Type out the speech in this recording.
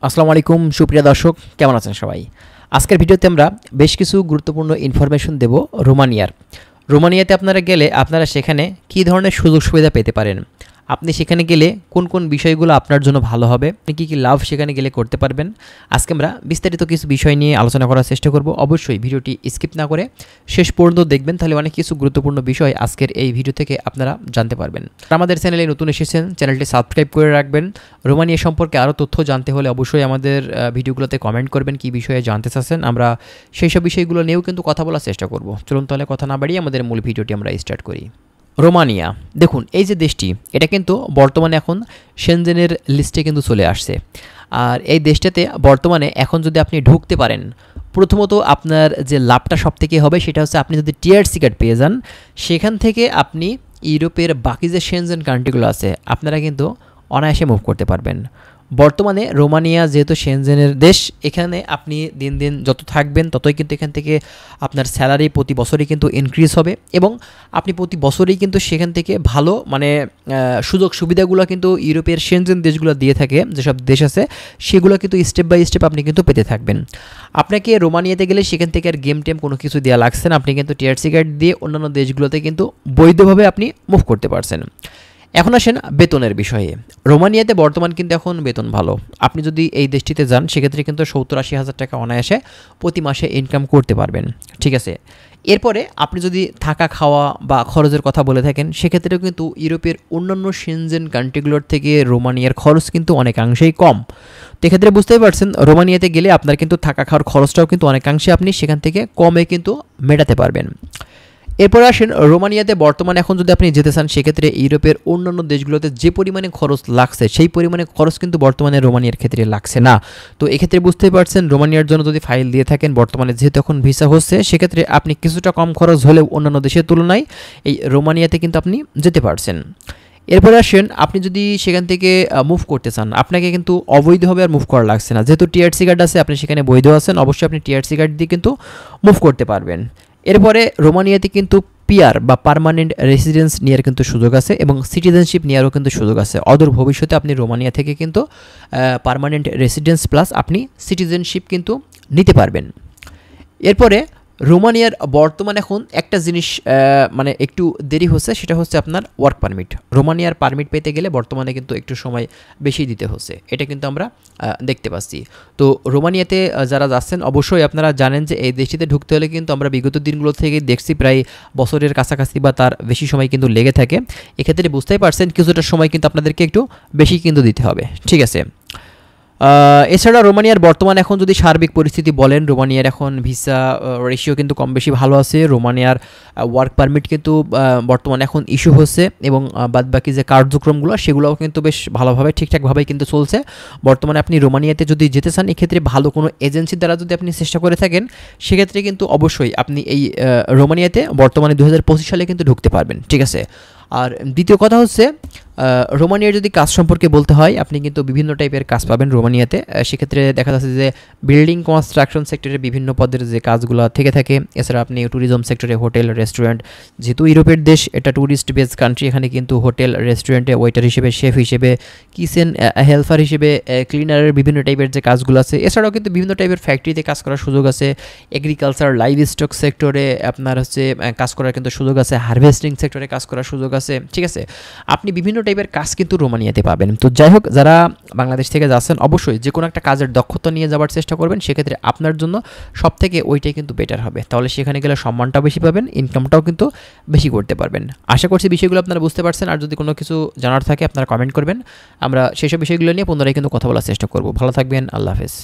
আসসালামু আলাইকুম সুপ্রিয় দর্শক, কেমন আছেন সবাই? আজকের ভিডিওতে আমরা বেশ কিছু গুরুত্বপূর্ণ ইনফরমেশন দেব রোমানিয়ার। রোমানিয়াতে আপনারা গেলে আপনারা সেখানে কী ধরনের সুযোগ সুবিধা পেতে পারেন, আপনি সেখানে গেলে কোন কোন বিষয়গুলো আপনার জন্য ভালো হবে, আপনি কী কী লাভ সেখানে গেলে করতে পারবেন। আজকে আমরা বিস্তারিত কিছু বিষয় নিয়ে আলোচনা করার চেষ্টা করব। অবশ্যই ভিডিওটি স্কিপ না করে শেষ পর্যন্ত দেখবেন, তাহলে অনেক কিছু গুরুত্বপূর্ণ বিষয় আজকের এই ভিডিও থেকে আপনারা জানতে পারবেন। আমাদের চ্যানেলে নতুন এসেছেন, চ্যানেলটি সাবস্ক্রাইব করে রাখবেন। রোমানিয়া সম্পর্কে আরও তথ্য জানতে হলে অবশ্যই আমাদের ভিডিওগুলোতে কমেন্ট করবেন কী বিষয়ে জানতে চাচ্ছেন, আমরা সেই সব বিষয়গুলো নিয়েও কিন্তু কথা বলার চেষ্টা করব। চলুন তাহলে কথা না বাড়িয়ে আমাদের মূল ভিডিওটি আমরা স্টার্ট করি। রোমানিয়া দেখুন, এই যে দেশটি, এটা কিন্তু বর্তমানে এখন সেনজেনের লিস্টে কিন্তু চলে আসছে। আর এই দেশটাতে বর্তমানে এখন যদি আপনি ঢুকতে পারেন, প্রথমত আপনার যে লাভটা সব থেকে হবে সেটা হচ্ছে আপনি যদি টিআরসি কার্ড পেয়ে যান, সেখান থেকে আপনি ইউরোপের বাকি যে সেনজেন কান্ট্রিগুলো আছে আপনারা কিন্তু অনায়াসে মুভ করতে পারবেন। বর্তমানে রোমানিয়া যেহেতু সেনজেনের দেশ, এখানে আপনি দিন দিন যত থাকবেন ততই কিন্তু এখান থেকে আপনার স্যালারি প্রতি বছরই কিন্তু ইনক্রিজ হবে, এবং আপনি প্রতি বছরই কিন্তু সেখান থেকে ভালো সুযোগ সুবিধাগুলো কিন্তু ইউরোপের সেনজেন দেশগুলো দিয়ে থাকে, যেসব দেশ আছে সেগুলো কিন্তু স্টেপ বাই স্টেপ আপনি কিন্তু পেতে থাকবেন। আপনাকে রোমানিয়াতে গেলে সেখান থেকে আর গেম টেম কোনো কিছু দেওয়া লাগছে না, আপনি কিন্তু টিআরসি কার্ড দিয়ে অন্যান্য দেশগুলোতে কিন্তু বৈধভাবে আপনি মুভ করতে পারছেন। এখন আসেন বেতনের বিষয়ে। রোমানিয়াতে বর্তমান কিন্তু এখন বেতন ভালো। আপনি যদি এই দেশটিতে যান সেক্ষেত্রে কিন্তু 70-80 হাজার টাকা অনায়াসে প্রতি মাসে ইনকাম করতে পারবেন, ঠিক আছে। এরপরে আপনি যদি থাকা খাওয়া বা খরচের কথা বলে থাকেন, সেক্ষেত্রেও কিন্তু ইউরোপের অন্যান্য সেনজেন কান্ট্রিগুলোর থেকে রোমানিয়ার খরচ কিন্তু অনেকাংশেই কম। তো এক্ষেত্রে বুঝতেই পারছেন, রোমানিয়াতে গেলে আপনার কিন্তু থাকা খাওয়ার খরচটাও কিন্তু অনেকাংশে আপনি সেখান থেকে কমে কিন্তু মেটাতে পারবেন। এরপরে আসেন রোমানিয়াতে বর্তমানে এখন যদি আপনি যেতে চান, সেক্ষেত্রে ইউরোপের অন্যান্য দেশগুলোতে যে পরিমাণে খরচ লাগছে সেই পরিমাণে খরচ কিন্তু বর্তমানে রোমানিয়ার ক্ষেত্রে লাগছে না। তো এক্ষেত্রে বুঝতেই পারছেন, রোমানিয়ার জন্য যদি ফাইল দিয়ে থাকেন, বর্তমানে যেহেতু এখন ভিসা হচ্ছে, সেক্ষেত্রে আপনি কিছুটা কম খরচ হলেও অন্যান্য দেশের তুলনায় এই রোমানিয়াতে কিন্তু আপনি যেতে পারছেন। এরপরে আসেন, আপনি যদি সেখান থেকে মুভ করতে চান, আপনাকে কিন্তু অবৈধভাবে আর মুভ করা লাগছে না। যেহেতু টিআরসি কার্ড আছে, আপনি সেখানে বৈধ আছেন, অবশ্যই আপনি টিআরসি কার্ড দিয়ে কিন্তু মুভ করতে পারবেন। এরপরে রোমানিয়াতে কিন্তু পিআর বা পার্মানেন্ট রেসিডেন্স নেওয়ার কিন্তু সুযোগ আছে, এবং সিটিজেনশিপ নেওয়ারও কিন্তু সুযোগ আছে। অদূর ভবিষ্যতে আপনি রোমানিয়া থেকে কিন্তু পার্মানেন্ট রেসিডেন্স প্লাস আপনি সিটিজেনশিপ কিন্তু নিতে পারবেন। এরপরে রোমানিয়ার বর্তমান এখন একটা জিনিস একটু দেরি হচ্ছে, সেটা হচ্ছে আপনার ওয়ার্ক পারমিট। রোমানিয়ার পারমিট পেতে গেলে বর্তমানে কিন্তু একটু সময় বেশি দিতে হচ্ছে, এটা কিন্তু আমরা দেখতে পাচ্ছি। তো রোমানিয়াতে যারা যাচ্ছেন, অবশ্যই আপনারা জানেন যে এই দেশটিতে ঢুকতে হলে কিন্তু আমরা বিগত দিনগুলো থেকে দেখছি প্রায় বছরের কাছাকাছি বা তার বেশি সময় কিন্তু লেগে থাকে। এক্ষেত্রে বুঝতেই পারছেন কিছুটা সময় কিন্তু আপনাদেরকে একটু বেশি কিন্তু দিতে হবে, ঠিক আছে। এছাড়া রোমানিয়ার বর্তমান এখন যদি সার্বিক পরিস্থিতি বলেন, রোমানিয়ার এখন ভিসা রেশিও কিন্তু কম বেশি ভালো আছে। রোমানিয়ার ওয়ার্ক পারমিট কিন্তু বর্তমানে এখন ইস্যু হচ্ছে, এবং বাদবাকি যে কার্যক্রমগুলো সেগুলোও কিন্তু বেশ ভালোভাবে ঠিকঠাকভাবেই কিন্তু চলছে। বর্তমানে আপনি রোমানিয়াতে যদি যেতে চান, এক্ষেত্রে ভালো কোনো এজেন্সির দ্বারা যদি আপনি চেষ্টা করে থাকেন, সেক্ষেত্রে কিন্তু অবশ্যই আপনি এই রোমানিয়াতে বর্তমানে 2025 সালে কিন্তু ঢুকতে পারবেন, ঠিক আছে। আর দ্বিতীয় কথা হচ্ছে, রোমানিয়ার যদি কাজ সম্পর্কে বলতে হয়, আপনি কিন্তু বিভিন্ন টাইপের কাজ পাবেন রোমানিয়াতে। সেক্ষেত্রে দেখা যাচ্ছে যে বিল্ডিং কনস্ট্রাকশন সেক্টরে বিভিন্ন পদের যে কাজগুলো থেকে থাকে। এছাড়া আপনি ট্যুরিজম সেক্টরে হোটেল রেস্টুরেন্ট, যেহেতু ইউরোপের দেশ, এটা ট্যুরিস্ট বেস কান্ট্রি, এখানে কিন্তু হোটেল রেস্টুরেন্টে ওয়েটার হিসেবে, শেফ হিসেবে, কিচেন হেল্পার হিসেবে, ক্লিনারের বিভিন্ন টাইপের যে কাজগুলো আছে। এছাড়াও কিন্তু বিভিন্ন টাইপের ফ্যাক্টরিতে কাজ করার সুযোগ আছে। এগ্রিকালচার লাইভ স্টক সেক্টরে আপনার হচ্ছে কাজ করার কিন্তু সুযোগ আছে। হারভেস্টিং সেক্টরে কাজ করার সুযোগ আছে, ঠিক আছে। আপনি বিভিন্ন টাইপের কাজ কিন্তু রোমানিয়াতে পাবেন। তো যাই হোক, যারা বাংলাদেশ থেকে যাচ্ছেন অবশ্যই যে কোনো একটা কাজের দক্ষতা নিয়ে যাওয়ার চেষ্টা করবেন, সেক্ষেত্রে আপনার জন্য সব থেকে ওইটাই কিন্তু বেটার হবে। তাহলে সেখানে গেলে সম্মানটাও বেশি পাবেন, ইনকামটাও কিন্তু বেশি করতে পারবেন। আশা করছি বিষয়গুলো আপনারা বুঝতে পারছেন। আর যদি কোনো কিছু জানার থাকে আপনারা কমেন্ট করবেন, আমরা সেসব বিষয়গুলো নিয়ে পুনরায় কিন্তু কথা বলার চেষ্টা করব। ভালো থাকবেন, আল্লাহ হাফেজ।